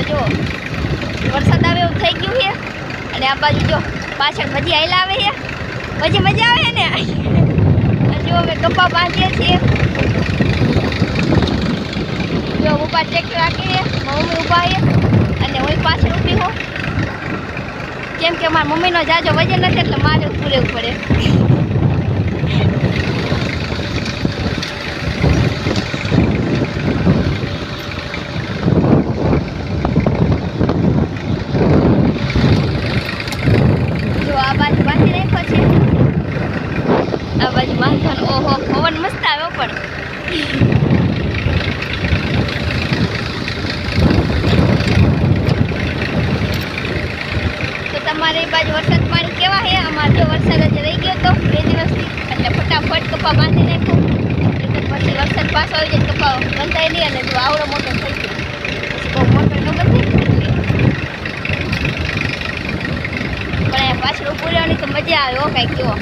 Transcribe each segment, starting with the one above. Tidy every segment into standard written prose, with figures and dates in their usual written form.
જો વરસાદ આવે એવું થઈ ગયું છે અને આ બાજુ જો પાછળ ભજી આયલા આવે છે પછી મજા આવે ને જો અમે કપા બાંધીએ છીએ જો ઉપર ટ્રેક્ટર રાખીએ મમ્મી ઊભા છે અને હું પાછળ ઊભી હોઉં કેમ કે મારા મમ્મીનો જાજો વજન નથી એટલે મારે ઊભું રહેવું પડે ઓહો પવન મસ્ત આવ્યો પણ તો તમારે એ બાજુ વરસાદ પાણી કેવા છે અમારે જો વરસાદ જ રહી ગયો તો 2 દિવસથી એટલે ફટાફટ કપા બાંધી નાખ્યો પછી વરસાદ પાછો આવી જાય કપા બંધાય નહીં અને જો આવડો મોટો થઈ ગયો પછી બહુ મોટો ન બંધાય પણ અહીંયા પાછળ ઊભું રહેવાની તો મજા આવે હો કાંઈક કેવો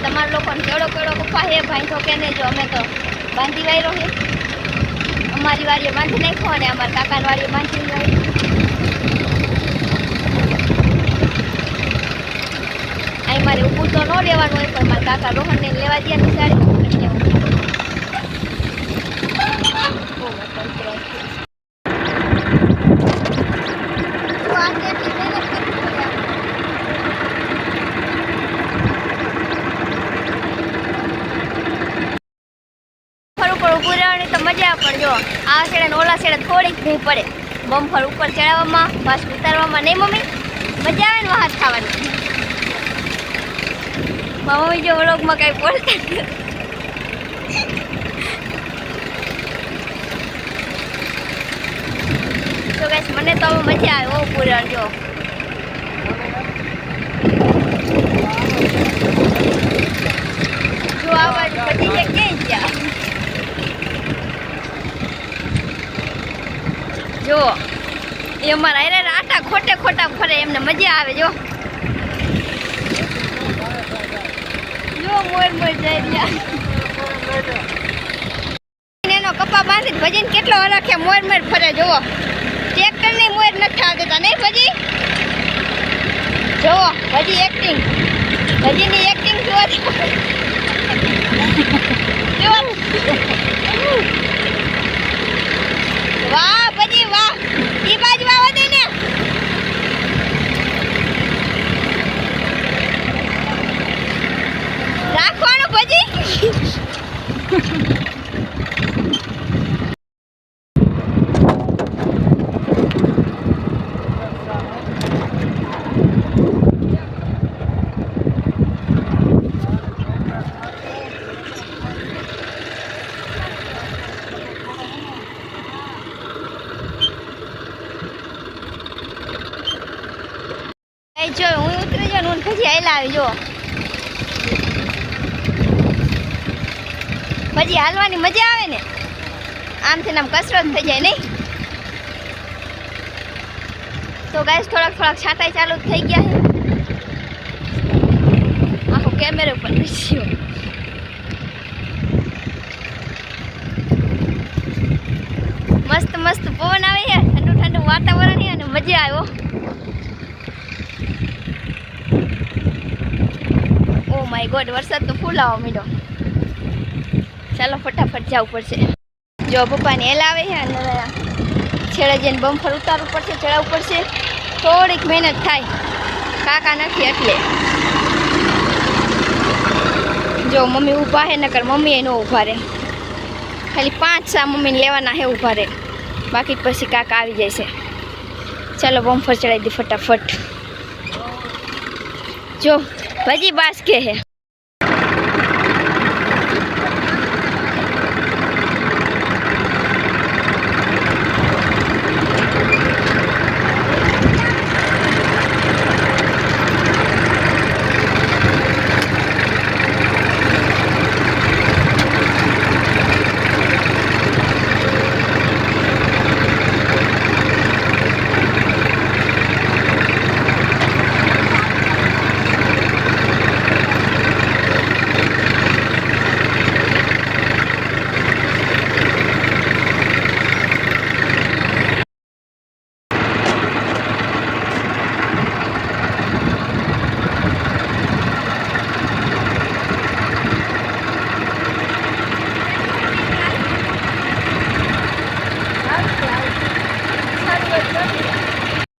તમારા લોકોને કેવડો કપા હે ભાઈ તો કે જો અમે તો બાંધી વાયરો છે અમારી વાડીએ બાંધી નાખ્યો અને અમારા કાકાની વાડીએ બાંધી વાયરો અહીં મારે ઊભું તો ન રહેવાનું હોય પણ મારા કાકા રોહનને લેવા દે નિશાળે તો મજા પણ જો આ છેડે ને ઓલા છેડે થોડીક નહીં પડે બમ્ફર ઉપર ચડાવવામાં પાછું ઉતારવામાં નહીં મમ્મી મજા આવે ને વાહત ખાવાની મમ્મી જો વ્લોગમાં કઈ બોલતા તો ગાઈસ મને તો મજા આવે ઓ પૂરણ જો આ બાજુ બધી જગ્યાએ ગયા જો એ અમારા અરે આટા ખોટા ફરે એમને મજા આવે જો મોર જઈ રહ્યા એનો કપા બાંધી ભજીને કેટલો હરખે મોર ફરે જોવો ટ્રેક્ટર ની મોર નથી આવતા નહીં ભજી જોવો ભજી એક્ટિંગ ભજીની એક્ટિંગ જોવો વાહ ભજી વાહ ઈ બાજુ આવો દે ને રાખવાનું ભજી જો હું ઉતરી જાઉં હું પછી હાલ આવી જો પછી હાલવાની મજા આવે ને આમથી આમ કસરત થઈ જાય નહીં તો ગાઈસ થોડાક છાંટાઈ ચાલુ થઈ ગયા છે આખો કેમેરા ઉપર બેસ્યો મસ્ત પવન આવે છે ઠંડુ વાતાવરણ છે અને મજા આવ્યો ઓ માય ગોડ વરસાદ તો ફૂલ આવવા માંડ્યો ચાલો ફટાફટ જવું પડશે જો પપ્પાને હેલ આવે છે અને છેડે જઈને બમ્ફર ઉતારવું પડશે ચડાવવું પડશે થોડીક મહેનત થાય કાકા નથી એટલે જો મમ્મી ઊભા છે નકર મમ્મી ન ઊભા રહે ખાલી 5 મમ્મીને લેવાના છે ઊભા રહે બાકી પછી કાકા આવી જાય છે ચાલો બમ્ફર ચડાવી દે ફટાફટ જો ભજી બાસ કે હે